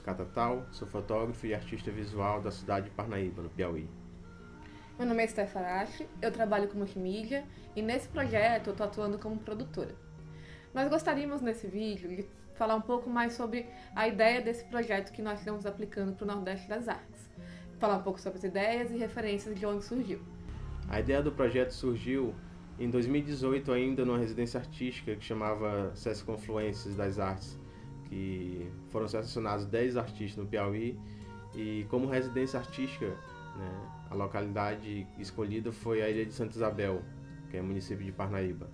Catatal, sou fotógrafo e artista visual da cidade de Parnaíba, no Piauí. Meu nome é Esther Farache, eu trabalho com multimídia e nesse projeto eu estou atuando como produtora. Nós gostaríamos nesse vídeo de falar um pouco mais sobre a ideia desse projeto que nós estamos aplicando para o Nordeste das Artes. Falar um pouco sobre as ideias e referências de onde surgiu. A ideia do projeto surgiu em 2018 ainda numa residência artística que chamava SESC Confluências das Artes, que foram selecionados 10 artistas no Piauí e como residência artística, né, a localidade escolhida foi a Ilha de Santa Isabel, que é município de Parnaíba.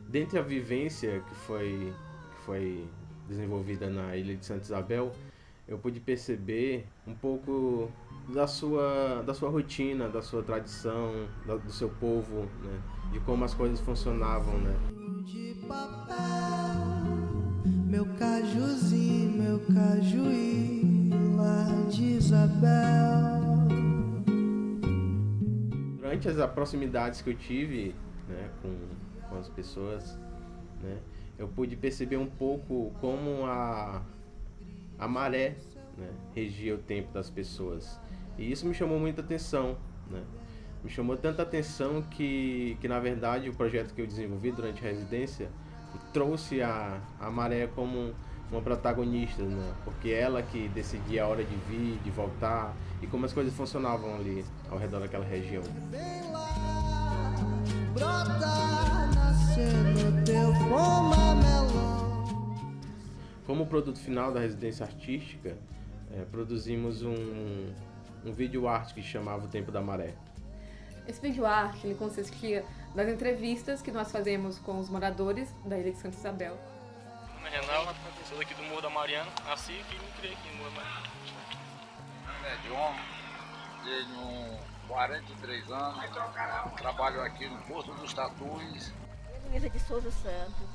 Dentre a vivência que foi desenvolvida na Ilha de Santa Isabel, eu pude perceber um pouco da sua rotina, da sua tradição, do seu povo, né, de como as coisas funcionavam, né. De papel, meu cajuzinho, meu cajuí, lá de Isabel. Durante as proximidades que eu tive, né, com as pessoas, né, eu pude perceber um pouco como a maré, né, regia o tempo das pessoas. E isso me chamou muita atenção, né. Me chamou tanta atenção que na verdade o projeto que eu desenvolvi durante a residência trouxe a maré como uma protagonista, né, porque ela que decidia a hora de vir, de voltar e como as coisas funcionavam ali ao redor daquela região. Vem lá, brota, nascendo teu pomamelão. Como produto final da residência artística, produzimos um vídeo arte que chamava O Tempo da Maré. Esse vídeo arte ele consistia das entrevistas que nós fazemos com os moradores da Ilha de Santa Isabel. Meu nome é Renal, sou daqui do Morro da Mariana, nasci aqui e me criei aqui no Morro da Mariana. Meu nome é John, tenho 43 anos, trabalho aqui no Porto dos Tatus. Luísa de Souza Santos,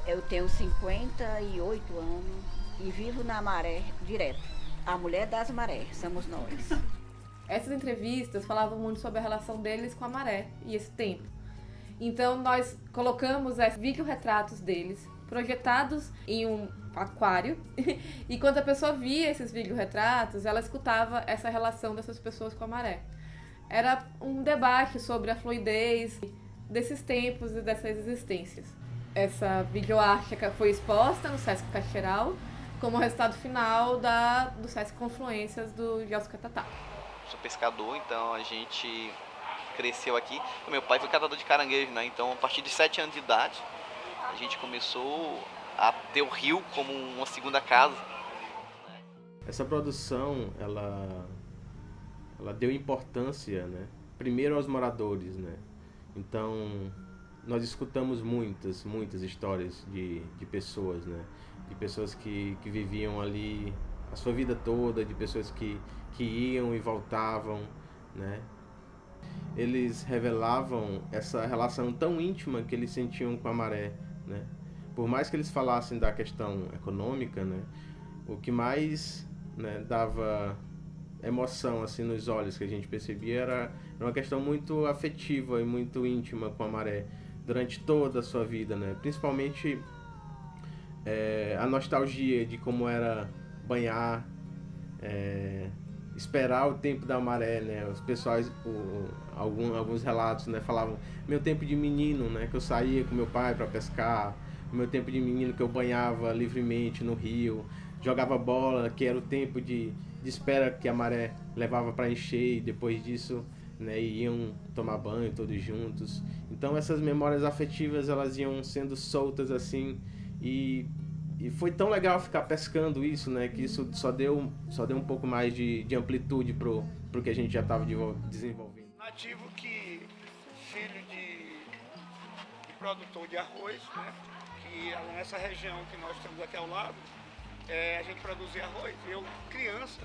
eu tenho 58 anos e vivo na Maré direto. A mulher das marés, somos nós. Essas entrevistas falavam muito sobre a relação deles com a maré e esse tempo. Então nós colocamos vídeo-retratos deles, projetados em um aquário, e quando a pessoa via esses vídeo-retratos, ela escutava essa relação dessas pessoas com a maré. Era um debate sobre a fluidez desses tempos e dessas existências. Essa videoarte foi exposta no Sesc Caxeral como resultado final do Sesc Confluências do Gelson Catatal. Sou pescador, então a gente cresceu aqui. Meu pai foi catador de caranguejo, né? Então a partir de 7 anos de idade a gente começou a ter o rio como uma segunda casa. Essa produção, ela deu importância, né, primeiro aos moradores, né? Então nós escutamos muitas histórias de pessoas, né? De pessoas que viviam ali a sua vida toda, de pessoas que iam e voltavam, né? Eles revelavam essa relação tão íntima que eles sentiam com a maré, né? Por mais que eles falassem da questão econômica, né, o que mais, né, dava emoção assim nos olhos que a gente percebia era uma questão muito afetiva e muito íntima com a maré durante toda a sua vida, né? Principalmente a nostalgia de como era banhar, esperar o tempo da maré, né? Os pessoais, alguns relatos, né, falavam meu tempo de menino, né, que eu saía com meu pai para pescar, meu tempo de menino que eu banhava livremente no rio, jogava bola, que era o tempo de espera que a maré levava para encher e depois disso, né, iam tomar banho todos juntos. Então essas memórias afetivas elas iam sendo soltas assim e foi tão legal ficar pescando isso, né, que isso só deu um pouco mais de amplitude pro que a gente já estava desenvolvendo. Nativo que filho de produtor de arroz, né, que nessa região que nós temos aqui ao lado, a gente produzia arroz. Eu, criança,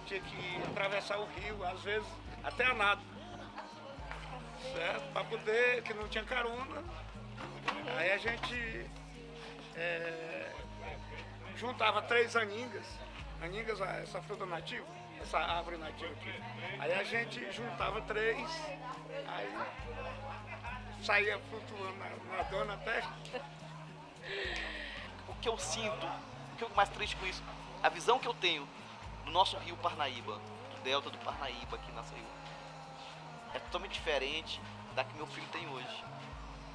tinha que atravessar o rio, às vezes até a nado, certo? Para poder, que não tinha carona. Aí a gente juntava 3 aningas, essa fruta nativa, essa árvore nativa aqui. Aí a gente juntava 3, aí saía flutuando, nadando até. O que eu sinto o que eu mais triste com isso? A visão que eu tenho do nosso rio Parnaíba, do delta do Parnaíba aqui na Rio, é totalmente diferente da que meu filho tem hoje.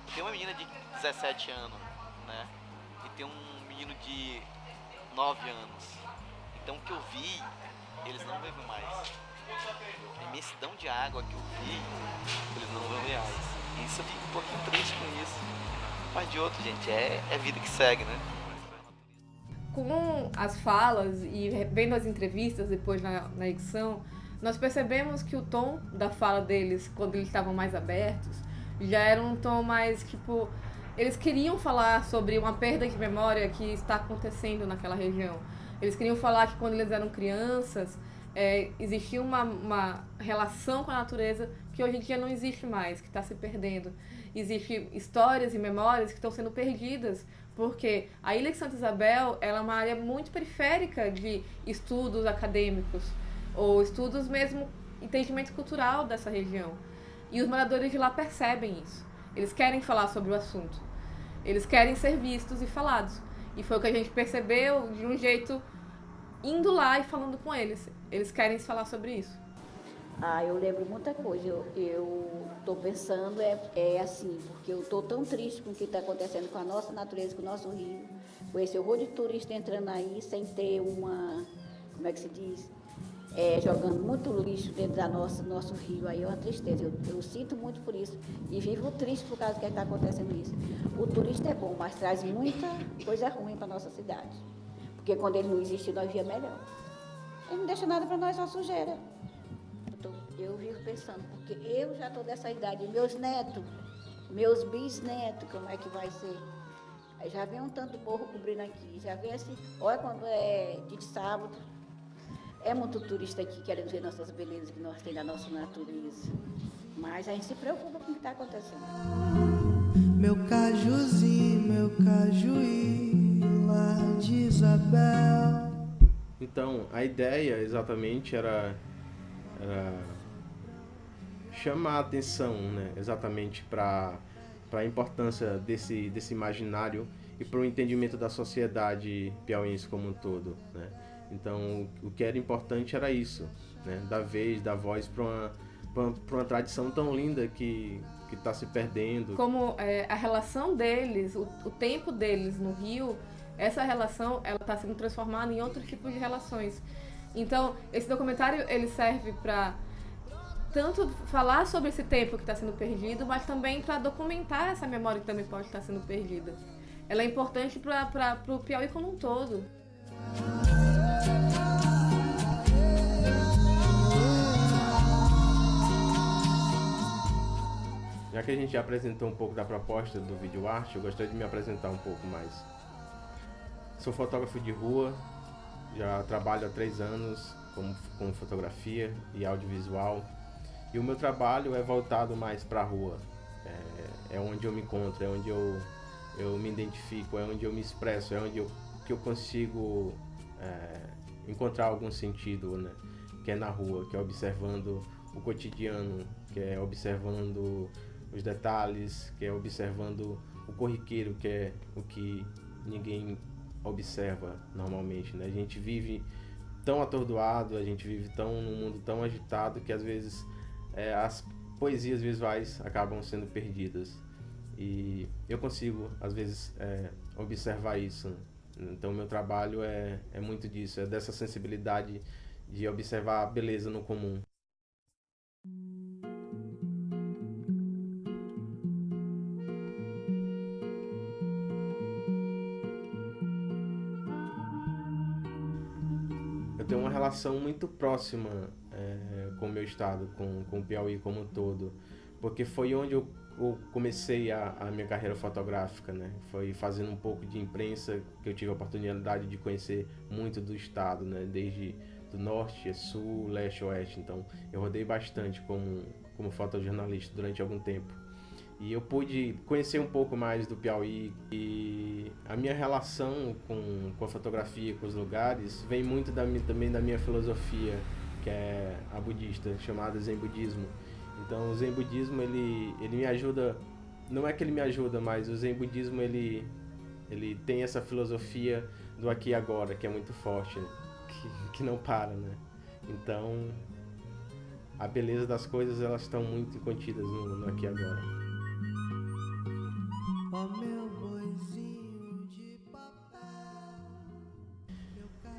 Eu tenho uma menina de 17 anos, né? E tem um menino de 9 anos. Então o que eu vi, eles não vivem mais. A imensidão de água que eu vi, eles não vivem mais. E isso eu fico um pouquinho triste com isso. Mas de outro, gente, é vida que segue, né? Com as falas e vendo as entrevistas depois na edição, nós percebemos que o tom da fala deles, quando eles estavam mais abertos, já era um tom mais, tipo, eles queriam falar sobre uma perda de memória que está acontecendo naquela região. Eles queriam falar que quando eles eram crianças, existia uma relação com a natureza que hoje em dia não existe mais, que está se perdendo. Existem histórias e memórias que estão sendo perdidas, porque a Ilha de Santa Isabel ela é uma área muito periférica de estudos acadêmicos, ou estudos mesmo, entendimento cultural dessa região. E os moradores de lá percebem isso. Eles querem falar sobre o assunto. Eles querem ser vistos e falados. E foi o que a gente percebeu de um jeito indo lá e falando com eles. Eles querem falar sobre isso. Eu lembro muita coisa. Eu tô pensando, assim, porque eu tô tão triste com o que está acontecendo com a nossa natureza, com o nosso rio, com esse horror de turista entrando aí sem ter uma, como é que se diz? Jogando muito lixo dentro da nosso rio, aí é uma tristeza. Eu sinto muito por isso e vivo triste por causa do que está acontecendo isso. O turista é bom, mas traz muita coisa ruim para nossa cidade. Porque quando ele não existe, nós via melhor. Ele não deixa nada para nós, só sujeira. Eu vivo pensando, porque eu já estou dessa idade, meus netos, meus bisnetos, como é que vai ser? Aí já vem um tanto morro cobrindo aqui, já vem assim, olha quando é dia de sábado, é muito turista aqui querendo ver nossas belezas que nós temos na nossa natureza. Mas a gente se preocupa com o que está acontecendo. Meu cajuzinho, meu cajuí, lá de Isabel. Então, a ideia exatamente era chamar a atenção, né, exatamente para a importância desse imaginário e para o entendimento da sociedade piauiense como um todo, né? Então, o que era importante era isso, né, dar vez, dar voz para uma tradição tão linda que está se perdendo. Como a relação deles, o tempo deles no Rio, essa relação ela está sendo transformada em outro tipo de relações. Então, esse documentário ele serve para tanto falar sobre esse tempo que está sendo perdido, mas também para documentar essa memória que também pode estar sendo perdida. Ela é importante para o Piauí como um todo. Já que a gente já apresentou um pouco da proposta do vídeo arte, eu gostaria de me apresentar um pouco mais. Sou fotógrafo de rua, já trabalho há 3 anos com fotografia e audiovisual. E o meu trabalho é voltado mais para a rua. É onde eu me encontro, é onde eu me identifico, é onde eu me expresso, é onde que eu consigo encontrar algum sentido, né? Que é na rua, que é observando o cotidiano, que é observando os detalhes, que é observando o corriqueiro, que é o que ninguém observa normalmente, né? A gente vive tão atordoado, a gente vive num mundo tão agitado que às vezes as poesias visuais acabam sendo perdidas. E eu consigo, às vezes, observar isso. Então, meu trabalho é muito disso, é dessa sensibilidade de observar a beleza no comum. Eu tenho uma relação muito próxima com o meu estado, com o Piauí como um todo, porque foi onde eu comecei a minha carreira fotográfica, né? Foi fazendo um pouco de imprensa que eu tive a oportunidade de conhecer muito do estado, né? Desde do norte, sul, leste, oeste. Então, eu rodei bastante como fotojornalista durante algum tempo. E eu pude conhecer um pouco mais do Piauí, e a minha relação com a fotografia, com os lugares, vem muito também da minha filosofia, que é a budista, chamada Zen Budismo. Então, o Zen Budismo, ele me ajuda, não é que ele me ajuda, mas o Zen Budismo, ele tem essa filosofia do aqui e agora, que é muito forte, né? que não para, né? Então, a beleza das coisas, elas estão muito contidas no aqui e agora. Ó meu boizinho de papel.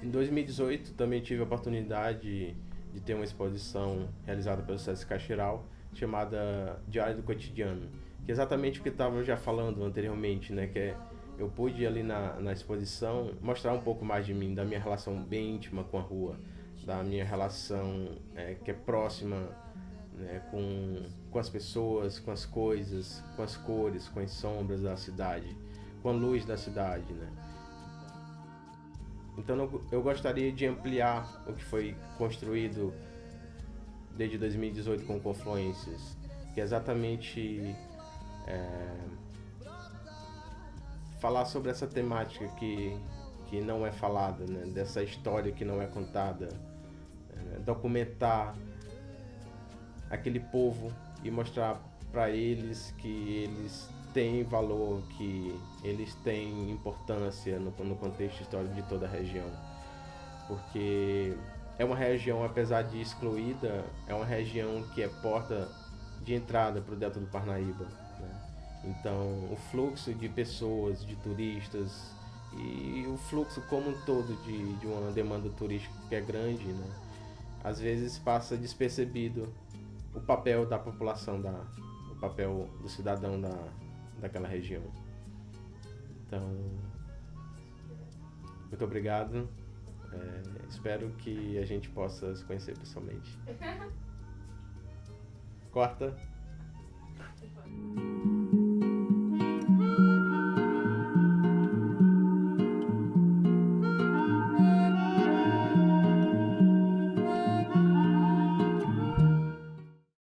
Em 2018, também tive a oportunidade de ter uma exposição realizada pelo Sesc Caxiral, chamada Diário do Cotidiano, que é exatamente o que estava já falando anteriormente, né? Que eu pude ali na exposição mostrar um pouco mais de mim, da minha relação bem íntima com a rua, da minha relação que é próxima, né, com as pessoas, com as coisas, com as cores, com as sombras da cidade, com a luz da cidade, né? Então eu gostaria de ampliar o que foi construído desde 2018 com Confluências, que é exatamente falar sobre essa temática que não é falada, né? Dessa história que não é contada, documentar aquele povo e mostrar para eles que eles têm valor, que eles têm importância no contexto histórico de toda a região, porque é uma região, apesar de excluída, é uma região que é porta de entrada para o Delta do Parnaíba, né? Então, o fluxo de pessoas, de turistas e o fluxo como um todo de uma demanda turística que é grande, né? Às vezes passa despercebido o papel da população, o papel do cidadão daquela região. Então, muito obrigado. Espero que a gente possa se conhecer pessoalmente. Corta.